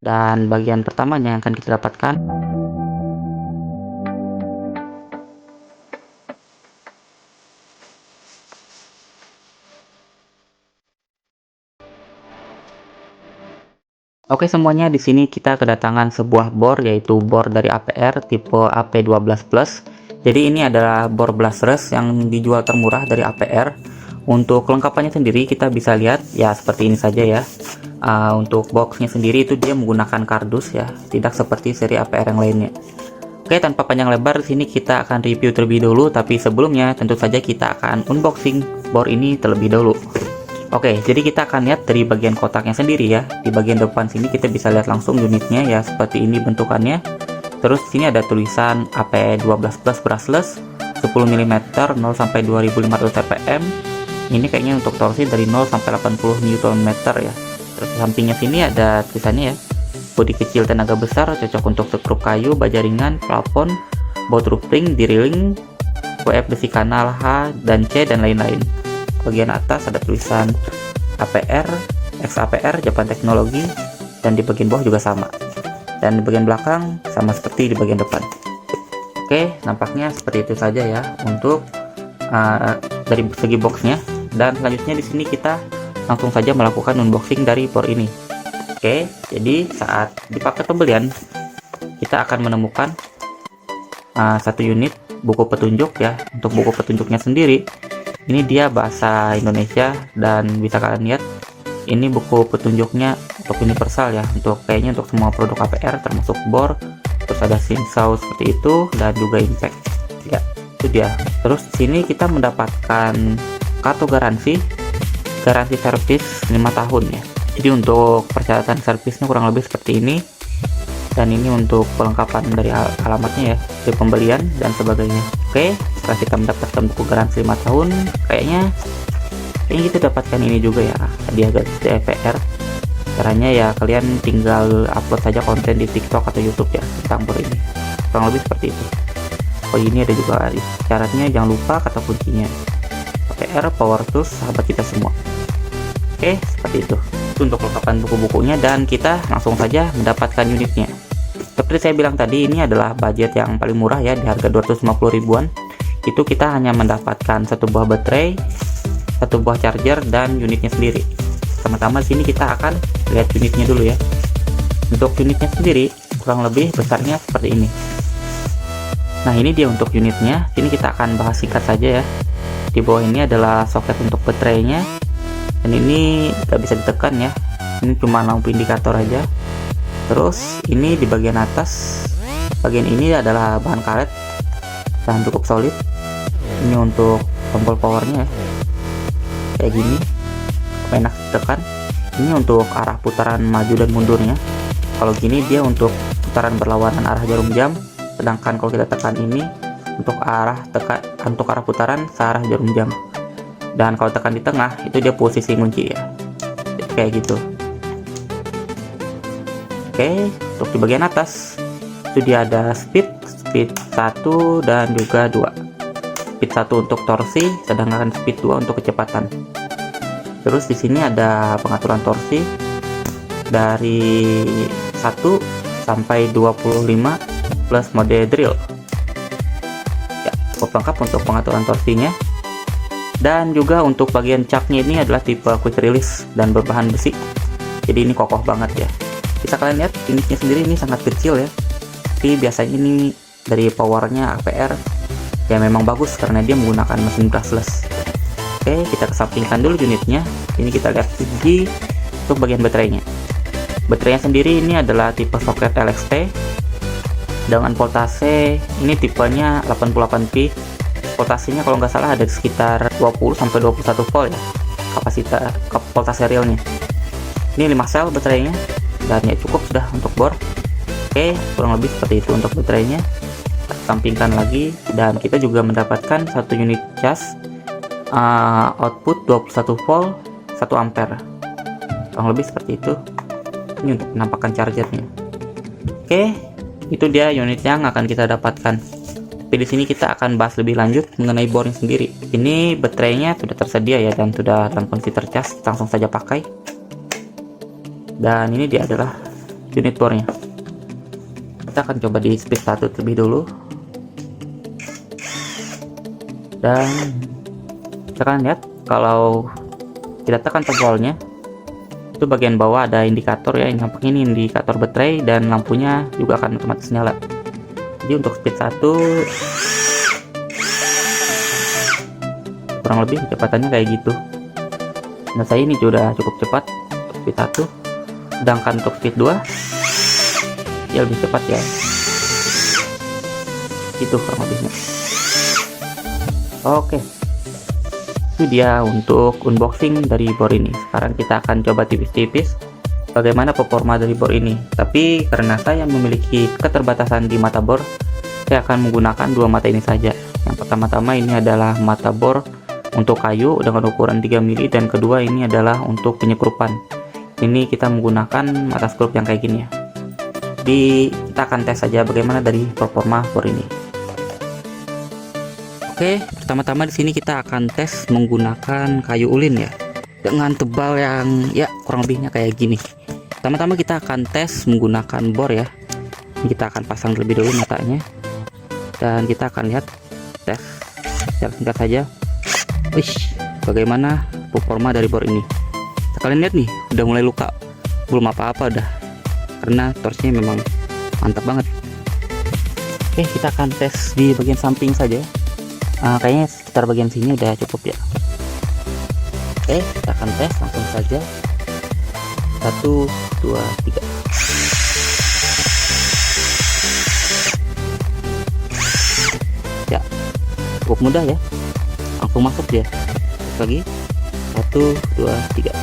Dan bagian pertamanya yang akan kita dapatkan, oke, semuanya di sini kita kedatangan sebuah bor, yaitu bor dari APR tipe AP12 Plus. Jadi ini adalah bor Blasters yang dijual termurah dari APR. Untuk kelengkapannya sendiri kita bisa lihat ya seperti ini saja ya. Untuk boxnya sendiri itu dia menggunakan kardus ya, tidak seperti seri APR yang lainnya. Oke, tanpa panjang lebar di sini kita akan review terlebih dulu, tapi sebelumnya tentu saja kita akan unboxing bor ini terlebih dahulu. Oke, jadi kita akan lihat dari bagian kotaknya sendiri ya. Di bagian depan sini kita bisa lihat langsung unitnya ya, seperti ini bentukannya. Terus sini ada tulisan AP12 Plus brushless 10 mm 0 sampai 2500 rpm. Ini kayaknya untuk torsi dari 0 sampai 80 Nm ya. Terus sampingnya sini ada tulisannya ya. Bodi kecil tenaga besar, cocok untuk sekrup kayu, baja ringan, plafon, bout roofing, drilling, WF besi kanal H dan C dan lain-lain. Bagian atas ada tulisan APR, XAPR, Japan Teknologi, dan di bagian bawah juga sama. Dan di bagian belakang sama seperti di bagian depan. Oke, nampaknya seperti itu saja ya untuk dari segi boxnya. Dan selanjutnya di sini kita langsung saja melakukan unboxing dari bor ini. Oke, jadi saat di paket pembelian kita akan menemukan satu unit buku petunjuk ya. Untuk buku petunjuknya sendiri, ini dia bahasa Indonesia dan bisa kalian lihat ini buku petunjuknya untuk universal ya, untuk kayaknya untuk semua produk APR termasuk bor. Terus ada Sinsau seperti itu dan juga impact ya, itu dia. Terus di sini kita mendapatkan kartu garansi servis 5 tahun ya. Jadi untuk persyaratan servisnya kurang lebih seperti ini. Dan ini untuk pelengkapan dari alamatnya ya, di pembelian dan sebagainya. Oke, setelah kita mendapatkan buku garansi 5 tahun, kayaknya kita dapatkan ini juga ya, hadiah gratis dari APR. Caranya ya kalian tinggal upload saja konten di TikTok atau YouTube ya tentang bor ini. Kurang lebih seperti itu. Oh, ini ada juga syaratnya, jangan lupa kata kuncinya. APR Power Tools, sahabat kita semua. Oke, seperti itu untuk kelengkapan buku-bukunya, dan kita langsung saja mendapatkan unitnya. Seperti saya bilang tadi, ini adalah budget yang paling murah ya, di harga 250 ribuan. Itu kita hanya mendapatkan satu buah baterai, satu buah charger, dan unitnya sendiri. Pertama-tama sini kita akan lihat unitnya dulu ya. Untuk unitnya sendiri kurang lebih besarnya seperti ini. Nah, ini dia untuk unitnya. Sini kita akan bahas singkat saja ya. Di bawah ini adalah soket untuk baterainya, dan ini nggak bisa ditekan ya, ini cuma lampu indikator aja. Terus ini di bagian atas, bagian ini adalah bahan karet dan cukup solid. Ini untuk tombol powernya ya, kayak gini, enak ditekan. Ini untuk arah putaran maju dan mundurnya. Kalau gini dia untuk putaran berlawanan arah jarum jam, sedangkan kalau kita tekan ini untuk arah putaran searah jarum jam. Dan kalau tekan di tengah itu dia posisi kunci ya. Jadi kayak gitu. Oke, untuk di bagian atas itu dia ada speed 1 dan juga 2. Speed 1 untuk torsi, sedangkan speed 2 untuk kecepatan. Terus di sini ada pengaturan torsi dari 1 sampai 25 plus mode drill. Ya, cukup lengkap untuk pengaturan torsinya. Dan juga untuk bagian caknya ini adalah tipe quick release dan berbahan besi. Jadi ini kokoh banget ya. Bisa kalian lihat unitnya sendiri ini sangat kecil ya. Tapi biasanya ini dari powernya APR ya memang bagus karena dia menggunakan mesin brushless. Oke, kita kesampingkan dulu unitnya. Ini kita lihat segi untuk bagian baterainya. Baterainya sendiri ini adalah tipe soket LXT dengan voltase ini tipenya 88V. Voltasenya kalau nggak salah ada di sekitar 20 sampai 21 volt ya, kapasitas voltase realnya. Ini 5 sel baterainya dan ya cukup sudah untuk bor. Oke, kurang lebih seperti itu untuk baterainya. Kita sampingkan lagi, dan kita juga mendapatkan satu unit cas output 21 volt 1 ampere. Kurang lebih seperti itu. Ini untuk penampakan chargernya. Oke, itu dia unit yang akan kita dapatkan. Tapi di sini kita akan bahas lebih lanjut mengenai bornya sendiri. Ini baterainya sudah tersedia ya, dan sudah dalam kondisi tercas, langsung saja pakai. Dan ini dia adalah unit bornya. Kita akan coba di speed 1 terlebih dulu, dan kita akan lihat kalau kita tekan tombolnya itu bagian bawah ada indikator ya, yang nampaknya ini indikator baterai, dan lampunya juga akan otomatis nyala. Jadi untuk speed 1 kurang lebih kecepatannya kayak gitu. Nah, saya ini sudah cukup cepat untuk speed 1, sedangkan untuk speed 2 ya lebih cepat ya, itu kurang lebihnya. Oke, itu dia untuk unboxing dari board ini. Sekarang kita akan coba tipis-tipis bagaimana performa dari board ini. Tapi karena saya memiliki keterbatasan di mata bor, saya akan menggunakan dua mata ini saja. Yang pertama-tama ini adalah mata bor untuk kayu dengan ukuran 3 mili, dan kedua ini adalah untuk penyekrupan. Ini kita menggunakan mata skrup yang kayak gini ya. Jadi kita akan tes saja bagaimana dari performa bor ini. Oke, pertama-tama di sini kita akan tes menggunakan kayu ulin ya, dengan tebal yang ya kurang lebihnya kayak gini. Pertama-tama kita akan tes menggunakan bor ya. Ini kita akan pasang terlebih dulu matanya, dan kita akan lihat tes secara singkat saja. Wih, bagaimana performa dari bor ini. Kalian lihat nih, udah mulai luka, belum apa-apa dah, karena torsinya memang mantap banget. Oke, kita akan tes di bagian samping saja. Kayaknya sekitar bagian sini udah cukup ya. Oke, kita akan tes langsung saja. 1, 2, 3. Ya, cukup mudah ya, langsung masuk dia. Lagi 1, 2, 3.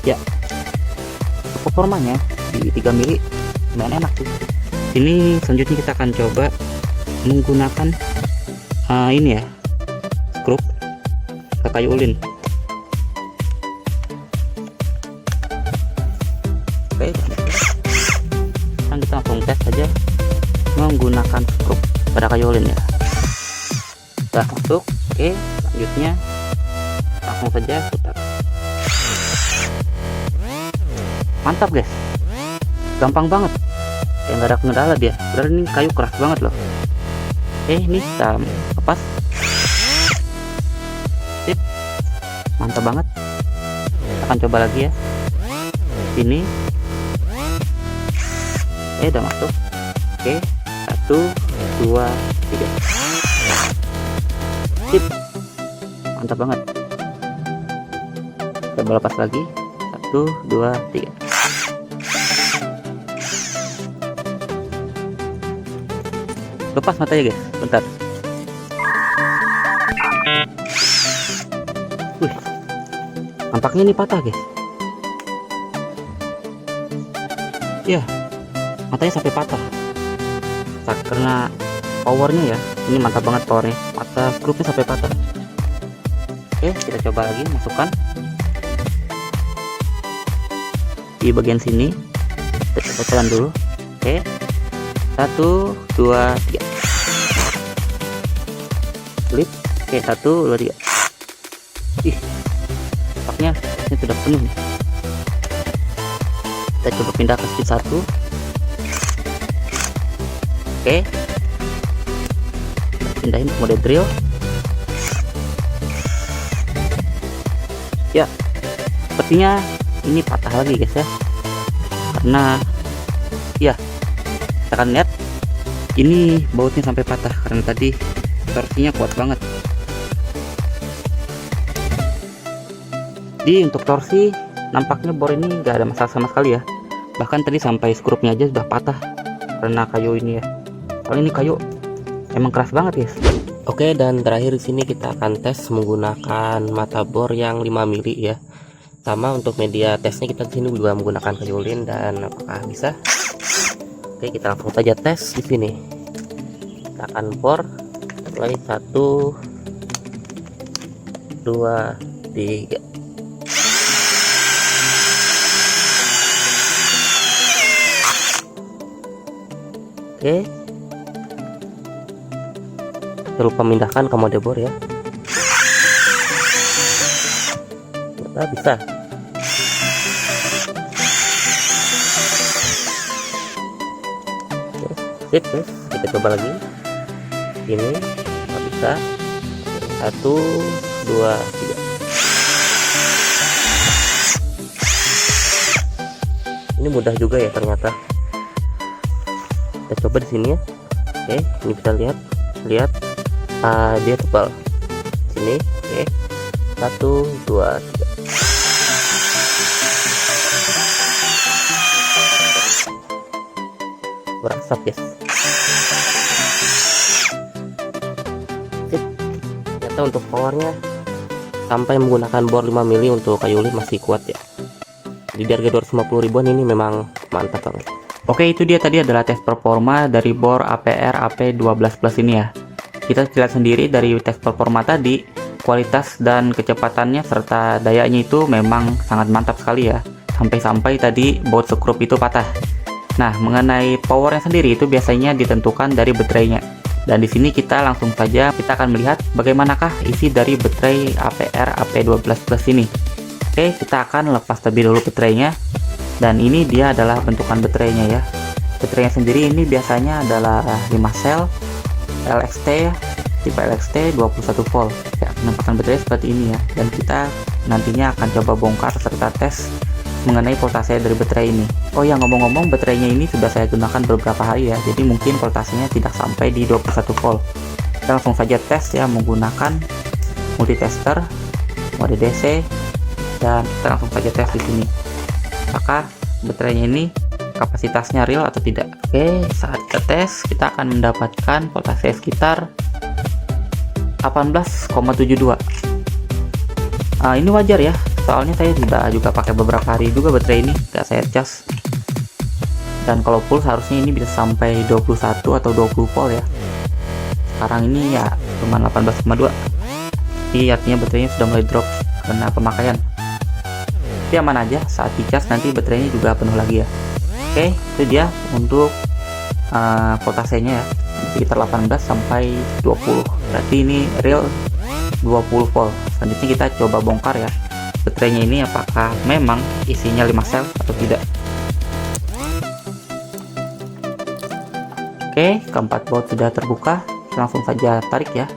Ya, performanya di 3 mili lumayan enak sih. Ini selanjutnya kita akan coba menggunakan ini ya, skrup ke kayu ulin. Oke, sekarang kita langsung tes saja menggunakan skrup pada kayu ulin ya. Sudah masuk. Oke, selanjutnya langsung saja putar. Mantap guys, gampang banget, kayak nggak ada kendala dia. Berarti ini kayu keras banget loh. Oke, ini kita lepas. Sip, mantap banget. Kita akan coba lagi ya. Sini. Udah masuk. Oke, 1, 2, 3. Sip, mantap banget. Coba lepas lagi. 1, 2, 3. Lepas matanya guys, bentar. Wih, nampaknya ini patah guys. Ya, matanya sampai patah. Karena powernya ya, ini mantap banget powernya. Mata skrupnya sampai patah. Oke, kita coba lagi, masukkan di bagian sini. Kita pecahkan dulu. Oke, 1, 2, 3. Flip. Oke, 1, 2, 3. Ih, tampaknya ini sudah penuh nih. Kita coba pindah ke speed 1. Oke, pindahin ke mode drill. Ya, sepertinya ini patah lagi guys ya, karena ya kita akan lihat ini bautnya sampai patah karena tadi torsinya kuat banget. Jadi untuk torsi nampaknya bor ini nggak ada masalah sama sekali ya, bahkan tadi sampai skrupnya aja sudah patah karena kayu ini ya. Kalau ini kayu emang keras banget guys. Oke, dan terakhir di sini kita akan tes menggunakan mata bor yang 5 mili ya. Sama untuk media tesnya kita di sini juga menggunakan kayu ulin, dan apakah bisa? Oke, kita langsung saja tes di sini. Kita akan bor mulai 1, 2, 3. Oke, jangan lupa memindahkan ke mode bor ya. Kita bisa. Sip guys, kita coba lagi. Ini nggak bisa. 1 2 3. Ini mudah juga ya ternyata. Kita coba di sini ya. Oke, ini bisa lihat dia tebal. Sini, oke. 1 2 3. Berasap guys. Sip. Ternyata untuk powernya sampai menggunakan bor 5 mili untuk kayu lin masih kuat ya. Di harga 250 ribuan ini memang mantap banget. Oke, itu dia tadi adalah tes performa dari bor APR AP12 Plus ini ya. Kita lihat sendiri dari tes performa tadi, kualitas dan kecepatannya serta dayanya itu memang sangat mantap sekali ya. Sampai-sampai tadi baut skrup itu patah. Nah, mengenai powernya sendiri itu biasanya ditentukan dari baterainya. Dan di sini kita langsung saja kita akan melihat bagaimanakah isi dari baterai APR AP12 Plus ini. Oke, kita akan lepas terlebih dahulu baterainya. Dan ini dia adalah bentukan baterainya ya. Baterainya sendiri ini biasanya adalah 5 sel LXT ya, tipe LXT 21 volt. Ya, penempatan baterai seperti ini ya. Dan kita nantinya akan coba bongkar serta tes mengenai voltase dari baterai ini. Oh ya, ngomong-ngomong, baterainya ini sudah saya gunakan beberapa hari ya, jadi mungkin voltasenya tidak sampai di 21 volt. Kita langsung saja tes ya menggunakan multitester mode DC, dan kita langsung saja tes di sini. Apakah baterainya ini kapasitasnya real atau tidak? Oke, saat kita tes kita akan mendapatkan voltase sekitar 18,72. Ini wajar ya, soalnya saya juga pakai beberapa hari juga baterai ini, gak saya cas. Dan kalau full seharusnya ini bisa sampai 21 atau 20 volt ya. Sekarang ini ya cuma 18,2. Jadi artinya baterainya sudah mulai drop karena pemakaian. Tapi aman aja, saat dicas nanti baterainya juga penuh lagi ya. Oke, itu dia untuk voltasenya ya, sekitar 18 sampai 20. Berarti ini real 20 volt. Selanjutnya kita coba bongkar ya baterainya ini, apakah memang isinya 5 sel atau tidak. Oke, keempat baut sudah terbuka. Langsung saja tarik ya.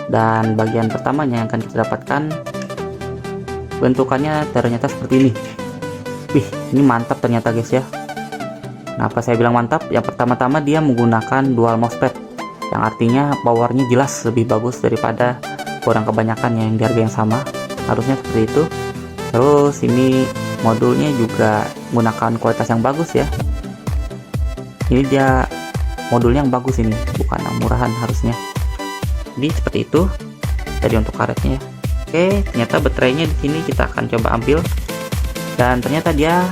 Dan bagian pertamanya yang akan kita dapatkan bentukannya ternyata seperti ini. Wih, ini mantap ternyata guys ya. Kenapa saya bilang mantap? Yang pertama-tama dia menggunakan dual MOSFET, yang artinya powernya jelas lebih bagus daripada orang kebanyakan yang di harga yang sama. Harusnya seperti itu. Terus ini modulnya juga menggunakan kualitas yang bagus ya. Ini dia modulnya yang bagus, ini bukan yang murahan harusnya. Jadi seperti itu tadi untuk karetnya. Oke, ternyata baterainya di sini kita akan coba ambil, dan ternyata dia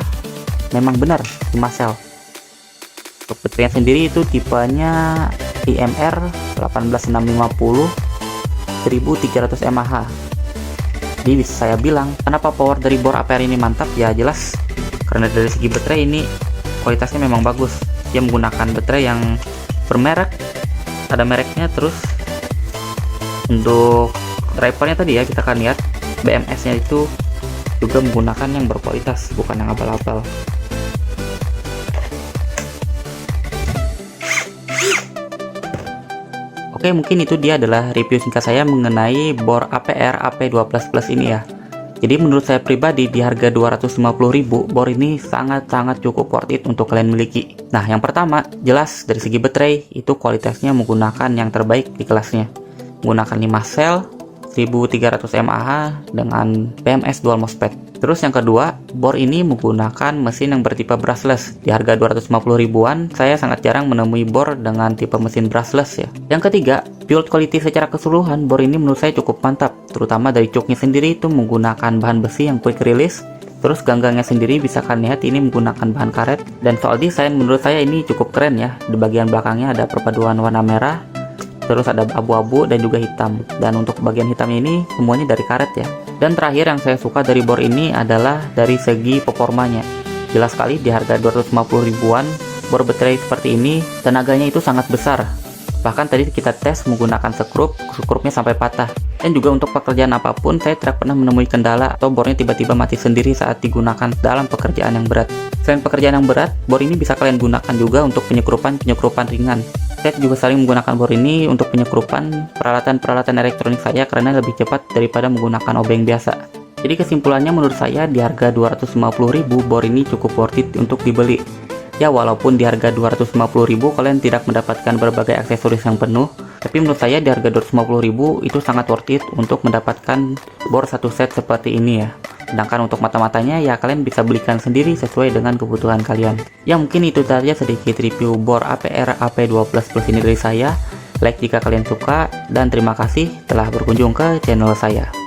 memang benar 5 sel. Untuk baterainya sendiri itu tipenya IMR 18650 1300 mAh. Jadi bisa saya bilang kenapa power dari bor APR ini mantap ya, jelas karena dari segi baterai ini kualitasnya memang bagus. Dia menggunakan baterai yang bermerek, ada mereknya. Terus untuk drivernya tadi ya, kita akan lihat BMS nya itu juga menggunakan yang berkualitas, bukan yang abal-abal. Oke, mungkin itu dia adalah review singkat saya mengenai bor APR AP12 Plus ini ya. Jadi menurut saya pribadi di harga 250.000 bor ini sangat-sangat cukup worth it untuk kalian miliki. Nah, yang pertama jelas dari segi baterai itu kualitasnya menggunakan yang terbaik di kelasnya. Menggunakan 5 sel 1300 mAh dengan BMS dual MOSFET. Terus yang kedua, bor ini menggunakan mesin yang bertipe brushless. Di harga 250 ribuan, saya sangat jarang menemui bor dengan tipe mesin brushless ya. Yang ketiga, build quality secara keseluruhan bor ini menurut saya cukup mantap. Terutama dari cuknya sendiri itu menggunakan bahan besi yang quick release. Terus ganggangnya sendiri bisa kalian lihat ini menggunakan bahan karet. Dan soal desain menurut saya ini cukup keren ya. Di bagian belakangnya ada perpaduan warna merah, terus ada abu-abu dan juga hitam. Dan untuk bagian hitamnya ini semuanya dari karet ya. Dan terakhir yang saya suka dari bor ini adalah dari segi performanya. Jelas sekali di harga 250 ribuan, bor baterai seperti ini tenaganya itu sangat besar. Bahkan tadi kita tes menggunakan skrupnya sampai patah. Dan juga untuk pekerjaan apapun, saya tidak pernah menemui kendala atau bornya tiba-tiba mati sendiri saat digunakan dalam pekerjaan yang berat. Selain pekerjaan yang berat, bor ini bisa kalian gunakan juga untuk penyekrupan ringan. Saya juga sering menggunakan bor ini untuk penyekrupan peralatan-peralatan elektronik saya karena lebih cepat daripada menggunakan obeng biasa. Jadi kesimpulannya menurut saya di harga 250.000 bor ini cukup worth it untuk dibeli. Ya walaupun di harga 250.000 kalian tidak mendapatkan berbagai aksesoris yang penuh, tapi menurut saya di harga 250.000 itu sangat worth it untuk mendapatkan bor satu set seperti ini ya. Sedangkan untuk mata-matanya ya kalian bisa belikan sendiri sesuai dengan kebutuhan kalian. Ya mungkin itu saja sedikit review bor APR AP12 Plus ini dari saya. Like jika kalian suka dan terima kasih telah berkunjung ke channel saya.